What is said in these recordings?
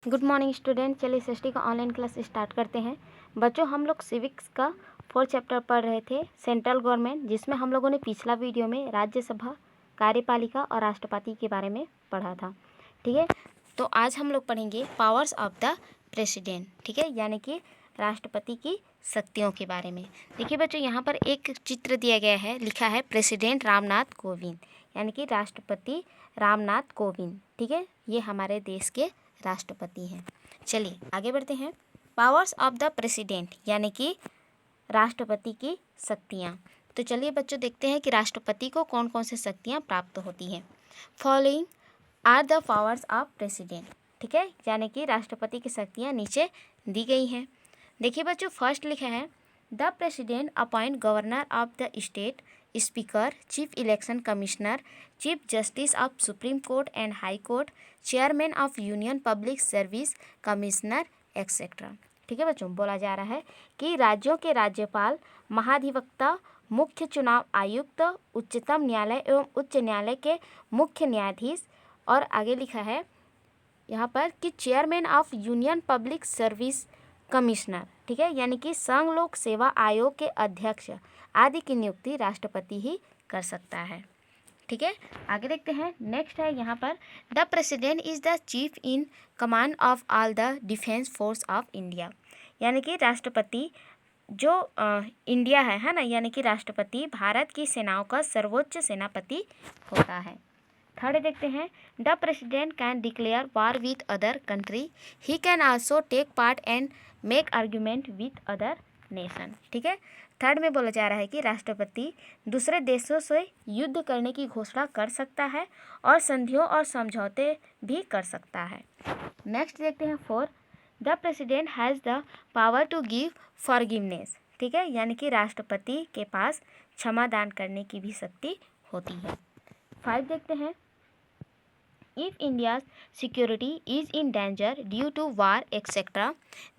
Good morning student. चलिए सृष्टि का online class start करते हैं। बच्चों, हम लोग सिविक्स का 4th चैप्टर पढ़ रहे थे, सेंट्रल गवर्नमेंट, जिसमें हम लोगों ने पिछला वीडियो में राज्यसभा, कार्यपालिका और राष्ट्रपति के बारे में पढ़ा था। ठीक है, तो आज हम लोग पढ़ेंगे पावर्स ऑफ द प्रेसिडेंट। ठीक है, यानी कि राष्ट्रपति की शक्तियों के बारे में। देखिए बच्चों, यहाँ पर एक चित्र दिया गया है, लिखा है प्रेसिडेंट रामनाथ कोविंद, यानी कि राष्ट्रपति रामनाथ कोविंद। ठीक है, ये हमारे देश के राष्ट्रपति हैं। चलिए आगे बढ़ते हैं। पावर्स ऑफ द प्रेसिडेंट यानी कि राष्ट्रपति की शक्तियाँ। तो चलिए बच्चों, देखते हैं कि राष्ट्रपति को कौन कौन सी शक्तियाँ प्राप्त होती हैं। Following are the powers of president. ठीक है, यानी कि राष्ट्रपति की शक्तियाँ नीचे दी गई हैं। देखिए बच्चों, फर्स्ट लिखा है the president appoint governor of the state, speaker, chief election commissioner, chief justice of supreme court and high court, chairman of union public service commissioner etcetera. ठीक है बच्चों, बोला जा रहा है कि राज्यों के राज्यपाल, महाधिवक्ता, मुख्य चुनाव आयुक्त, उच्चतम न्यायालय एवं उच्च न्यायालय के मुख्य न्यायाधीश, और आगे लिखा है यहाँ पर कि chairman of union public service commissioner. ठीक है, यानी कि संघ लोक सेवा आयोग के अध्यक्ष आदि की नियुक्ति राष्ट्रपति ही कर सकता है। ठीक है, आगे देखते हैं। नेक्स्ट है यहाँ पर the president is the chief in command of all the defence force of India, यानी कि राष्ट्रपति जो इंडिया है ना, यानी कि राष्ट्रपति भारत की सेनाओं का सर्वोच्च सेनापति होता है। थर्ड देखते हैं the president can declare war with other country, he can also take part and make argument with other nation. ठीक है, थर्ड में बोला जा रहा है कि राष्ट्रपति दूसरे देशों से युद्ध करने की घोषणा कर सकता है और संधियों और समझौते भी कर सकता है। नेक्स्ट देखते हैं four the president has the power to give forgiveness. ठीक है, यानी कि राष्ट्रपति के पास क्षमा दान करने की भी शक्ति होती है। 5 देखते हैं If India's security is in danger due to war etc,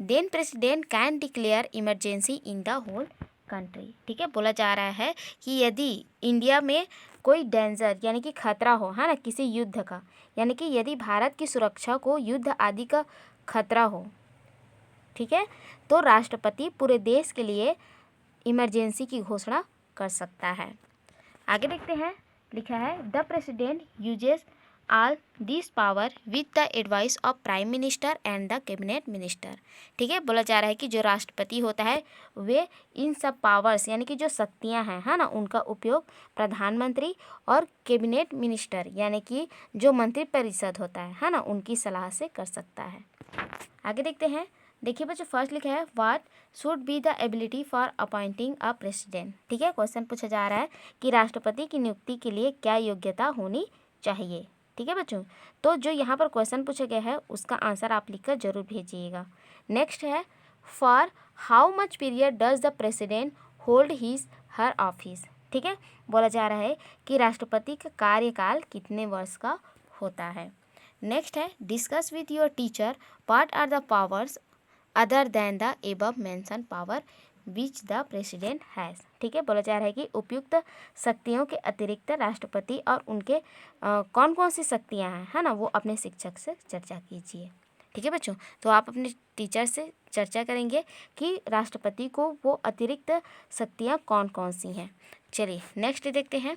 then president can declare emergency in the whole country। ठीक है, बोला जा रहा है कि यदि इंडिया में कोई डेंजर यानी कि खतरा हो, है ना, किसी युद्ध का, यानी कि यदि भारत की सुरक्षा को युद्ध आदि का खतरा हो, ठीक है, तो राष्ट्रपति पूरे देश के लिए इमरजेंसी की घोषणा कर सकता है। आगे देखते हैं, लिखा है the president uses all this power with the advice of prime minister and the cabinet minister. ठीक है, बोला जा रहा है कि जो राष्ट्रपति होता है वे इन सब पावर्स यानी कि जो शक्तियां हैं, है ना, उनका उपयोग प्रधानमंत्री और कैबिनेट मिनिस्टर यानी कि जो मंत्रिपरिषद होता है ना, उनकी सलाह से कर सकता है। आगे देखते हैं। देखिए बच्चों, फर्स्ट लिखा है what should be the ability for appointing a president. ठीक है, क्वेश्चन पूछा जा रहा है कि राष्ट्रपति की नियुक्ति के लिए क्या योग्यता होनी चाहिए। ठीक है बच्चों, तो जो यहाँ पर क्वेश्चन पूछा गया है उसका आंसर आप लिखकर जरूर भेजिएगा। नेक्स्ट है for how much period does the president hold his her office. ठीक है, बोला जा रहा है कि राष्ट्रपति का कार्यकाल कितने वर्ष का होता है। नेक्स्ट है discuss with your teacher what are the powers other than the above mention power which the president has. ठीक है, बोला जा रहा है कि उपयुक्त शक्तियों के अतिरिक्त राष्ट्रपति और उनके कौन कौन सी शक्तियां हैं, है ना, वो अपने शिक्षक से चर्चा कीजिए। ठीक है बच्चों, तो आप अपने टीचर से चर्चा करेंगे कि राष्ट्रपति को वो अतिरिक्त शक्तियां कौन कौन सी हैं। चलिए नेक्स्ट देखते हैं।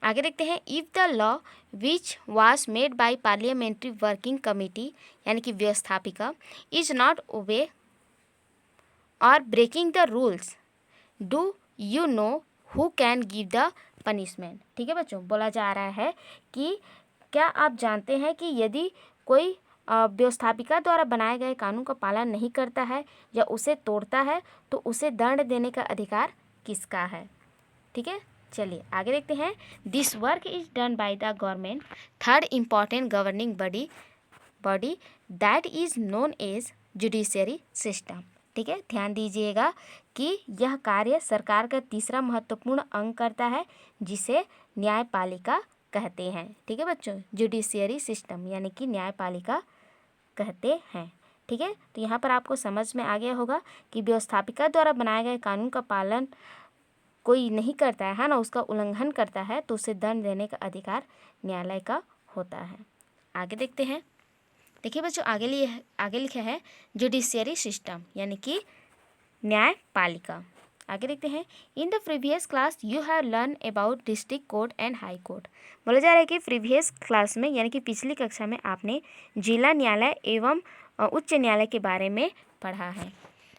आगे देखते हैं if the law which was made by parliamentary working committee यानी कि व्यवस्थापिका is not obey or breaking the rules, do you know who can give the punishment. ठीक है बच्चों, बोला जा रहा है कि क्या आप जानते हैं कि यदि कोई व्यवस्थापिका द्वारा बनाए गए कानून का पालन नहीं करता है या उसे तोड़ता है तो उसे दंड देने का अधिकार किसका है। ठीक है, चलिए आगे देखते हैं। This work is done by the government third important governing body that is known as judiciary system. ठीक है, ध्यान दीजिएगा कि यह कार्य सरकार का तीसरा महत्वपूर्ण अंग करता है जिसे न्यायपालिका कहते हैं। ठीक है बच्चों, जुडिशियरी सिस्टम यानी कि न्यायपालिका कहते हैं। ठीक है, तो यहाँ पर आपको समझ में आ गया होगा कि व्यवस्थापिका द्वारा बनाए गए कानून का पालन कोई नहीं करता है ना, उसका उल्लंघन करता है तो उसे दंड देने का अधिकार न्यायालय का होता है। आगे देखते हैं। देखिए बच्चों आगे लिखा है जुडिशियरी सिस्टम यानी कि न्यायपालिका। आगे देखते हैं in the previous class you have learn about district court and high court. बोला जा रहा है कि प्रीवियस क्लास में यानी कि पिछली कक्षा में आपने जिला न्यायालय एवं उच्च न्यायालय के बारे में पढ़ा है।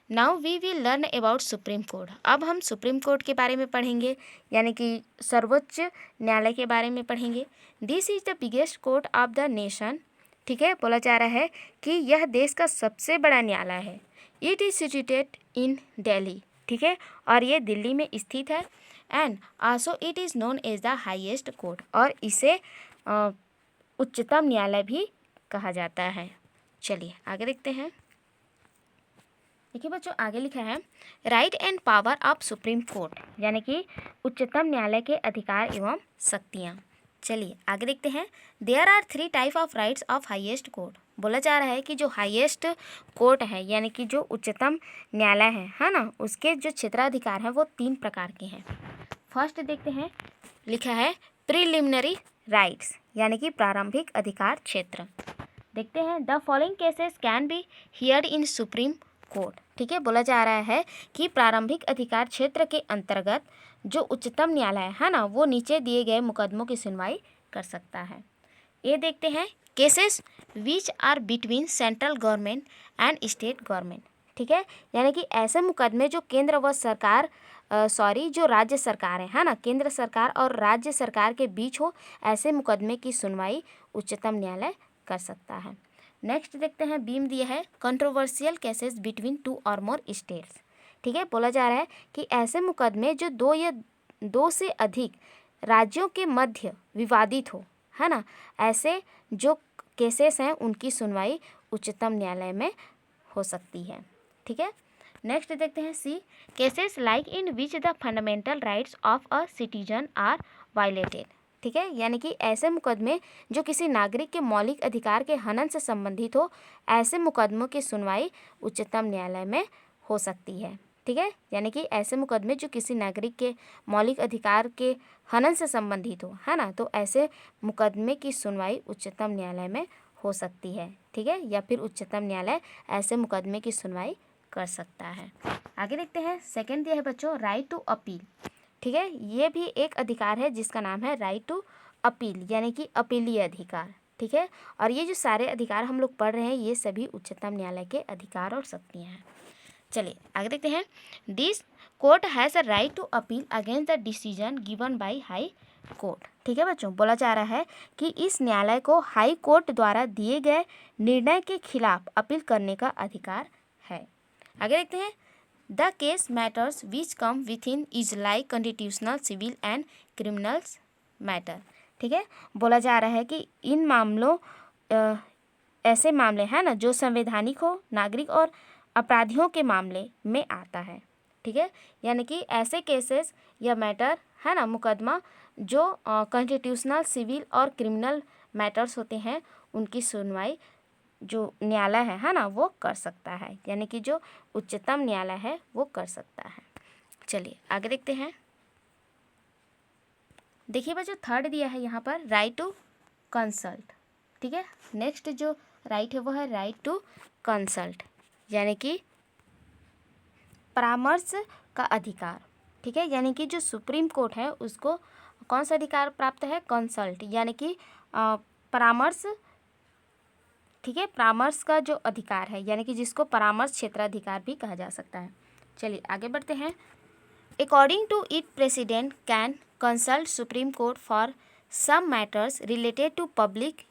Now we will learn about supreme court. अब हम सुप्रीम कोर्ट के बारे में पढ़ेंगे यानी कि सर्वोच्च न्यायालय के बारे में पढ़ेंगे। This is the biggest court of the nation. ठीक है, बोला जा रहा है कि यह देश का सबसे बड़ा न्यायालय है। It is situated in Delhi. ठीक है, और ये दिल्ली में स्थित है। And also it is known as the highest court, और इसे उच्चतम न्यायालय भी कहा जाता है। चलिए आगे देखते हैं। देखिए बच्चों आगे लिखा है right and power of supreme court यानी कि उच्चतम न्यायालय के अधिकार एवं शक्तियाँ। चलिए आगे देखते हैं। There are 3 type of rights of highest court. बोला जा रहा है कि जो हाईएस्ट कोर्ट है यानी कि जो उच्चतम न्यायालय है ना, उसके जो क्षेत्राधिकार हैं वो 3 प्रकार के हैं। फर्स्ट देखते हैं, लिखा है प्रीलिमिनरी राइट्स यानी कि प्रारंभिक अधिकार क्षेत्र। देखते हैं the following cases can be heard in supreme court. ठीक है, बोला जा रहा है कि प्रारंभिक अधिकार क्षेत्र के अंतर्गत जो उच्चतम न्यायालय है ना, वो नीचे दिए गए मुकदमों की सुनवाई कर सकता है। ये देखते हैं cases which are between central government and state government. ठीक है, यानी कि ऐसे मुकदमे जो केंद्र व सरकार जो राज्य सरकार है ना, केंद्र सरकार और राज्य सरकार के बीच हो, ऐसे मुकदमे की सुनवाई उच्चतम न्यायालय कर सकता है। नेक्स्ट देखते हैं, बीम दिया है कंट्रोवर्शियल केसेस बिटवीन 2 और मोर स्टेट्स। ठीक है, बोला जा रहा है कि ऐसे मुकदमे जो 2 या 2 से अधिक राज्यों के मध्य विवादित हो, है ना, ऐसे जो केसेस हैं उनकी सुनवाई उच्चतम न्यायालय में हो सकती है। ठीक है, नेक्स्ट देखते हैं see cases like in which the fundamental rights of a citizen are violated. ठीक है, यानी कि ऐसे मुकदमे जो किसी नागरिक के मौलिक अधिकार के हनन से संबंधित हो, ऐसे मुकदमों की सुनवाई उच्चतम न्यायालय में हो सकती है। ठीक है, यानी कि ऐसे मुकदमे जो किसी नागरिक के मौलिक अधिकार के हनन से संबंधित हो, है ना, तो ऐसे मुकदमे की सुनवाई उच्चतम न्यायालय में हो सकती है। ठीक है, या फिर उच्चतम न्यायालय ऐसे मुकदमे की सुनवाई कर सकता है। आगे देखते हैं, सेकंड दिया है बच्चों राइट टू अपील। ठीक है, ये भी एक अधिकार है जिसका नाम है राइट टू अपील यानी कि अपीलीय अधिकार। ठीक है, और ये जो सारे अधिकार हम लोग पढ़ रहे हैं ये सभी उच्चतम न्यायालय के अधिकार और शक्तियाँ हैं। चलिए आगे देखते हैं। This court has a right to appeal against the decision given by high court. ठीक है बच्चों, बोला जा रहा है कि इस न्यायालय को हाई कोर्ट द्वारा दिए गए निर्णय के खिलाफ अपील करने का अधिकार है। आगे देखते हैं, the case matters which come with in is like constitutional civil and criminals matter. ठीक है, बोला जा रहा है कि इन मामलों ऐसे मामले हैं ना जो संवैधानिक हो, नागरिक और अपराधियों के मामले में आता है। ठीक है, यानी कि ऐसे केसेस या मैटर है ना, मुकदमा जो कॉन्स्टिट्यूशनल सिविल और क्रिमिनल मैटर्स होते हैं उनकी सुनवाई जो न्यायालय है ना, वो कर सकता है, यानी कि जो उच्चतम न्यायालय है वो कर सकता है। चलिए आगे देखते हैं। देखिए बच्चों थर्ड दिया है यहाँ पर राइट टू कंसल्ट। ठीक है, नेक्स्ट जो राइट है वो है राइट टू कंसल्ट यानी कि परामर्श का अधिकार। ठीक है, यानी कि जो सुप्रीम कोर्ट है उसको कौन सा अधिकार प्राप्त है, कंसल्ट यानी कि परामर्श। ठीक है, परामर्श का जो अधिकार है यानी कि जिसको परामर्श क्षेत्राधिकार भी कहा जा सकता है। चलिए आगे बढ़ते हैं। According to it president can consult supreme court for some matters related to public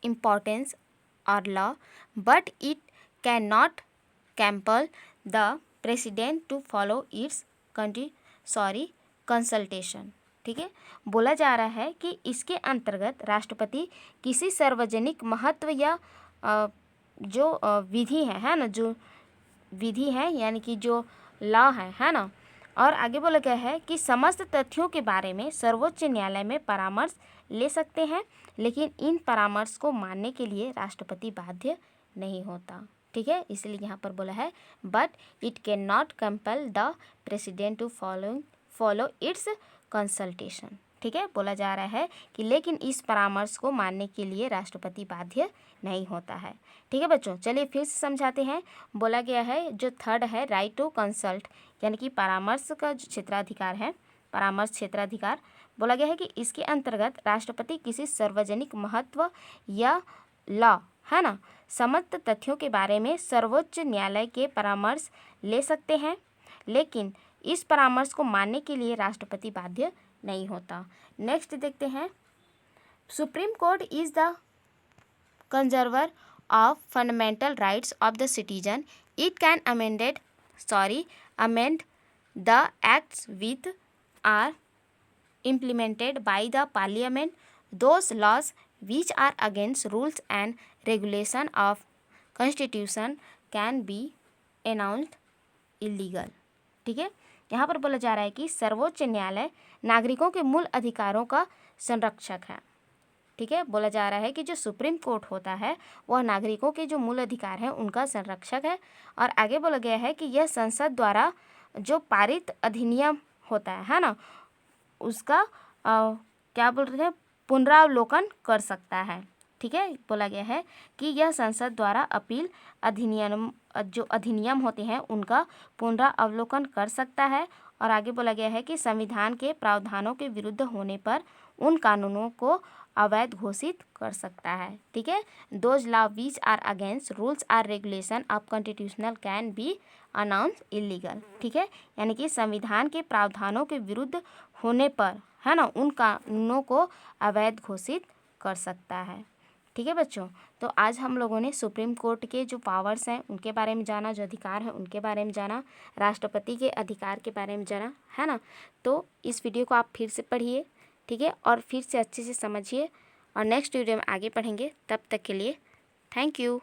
importance और law but it can not compel the president to follow its consultation. ठीक है, बोला जा रहा है कि इसके अंतर्गत राष्ट्रपति किसी सार्वजनिक महत्व या जो विधि है ना, जो विधि है यानी कि जो लॉ है ना, और आगे बोला गया है कि समस्त तथ्यों के बारे में सर्वोच्च न्यायालय में परामर्श ले सकते हैं, लेकिन इन परामर्श को मानने के लिए राष्ट्रपति बाध्य नहीं होता। ठीक है, इसलिए यहाँ पर बोला है but it can not compel the president to follow its consultation. ठीक है, बोला जा रहा है कि लेकिन इस परामर्श को मानने के लिए राष्ट्रपति बाध्य नहीं होता है। ठीक है बच्चों, चलिए फिर से समझाते हैं। बोला गया है जो थर्ड है राइट टू कंसल्ट, यानी कि परामर्श का जो क्षेत्राधिकार है, परामर्श क्षेत्राधिकार, बोला गया है कि इसके अंतर्गत राष्ट्रपति किसी सार्वजनिक महत्व या लॉ, है ना, समस्त तथ्यों के बारे में सर्वोच्च न्यायालय के परामर्श ले सकते हैं, लेकिन इस परामर्श को मानने के लिए राष्ट्रपति बाध्य नहीं होता। नेक्स्ट देखते हैं, supreme court is the conserver of fundamental rights of the citizen, it can amend the acts with are implemented by the parliament those laws which are against rules and regulation of constitution can be announced illegal। ठीक है, यहाँ पर बोला जा रहा है कि सर्वोच्च न्यायालय नागरिकों के मूल अधिकारों का संरक्षक है। ठीक है, बोला जा रहा है कि जो सुप्रीम कोर्ट होता है वह नागरिकों के जो मूल अधिकार हैं उनका संरक्षक है। और आगे बोला गया है कि यह संसद द्वारा जो पारित अधिनियम होता है ना, उसका क्या बोल रहे हैं, पुनरावलोकन कर सकता है। ठीक है, बोला गया है कि यह संसद द्वारा अपील अधिनियम जो अधिनियम होते हैं उनका पुनरावलोकन कर सकता है। और आगे बोला गया है कि संविधान के प्रावधानों के विरुद्ध होने पर उन कानूनों को अवैध घोषित कर सकता है। ठीक है, those law which are against rules or regulation of constitutional can be announce illegal. ठीक है, यानी कि संविधान के प्रावधानों के विरुद्ध होने पर, है ना, उन कानूनों को अवैध घोषित कर सकता है। ठीक है बच्चों, तो आज हम लोगों ने सुप्रीम कोर्ट के जो पावर्स हैं उनके बारे में जाना, जो अधिकार हैं उनके बारे में जाना, राष्ट्रपति के अधिकार के बारे में जाना, है ना। तो इस वीडियो को आप फिर से पढ़िए, ठीक है, और फिर से अच्छे से समझिए, और नेक्स्ट वीडियो में आगे पढ़ेंगे। तब तक के लिए थैंक यू।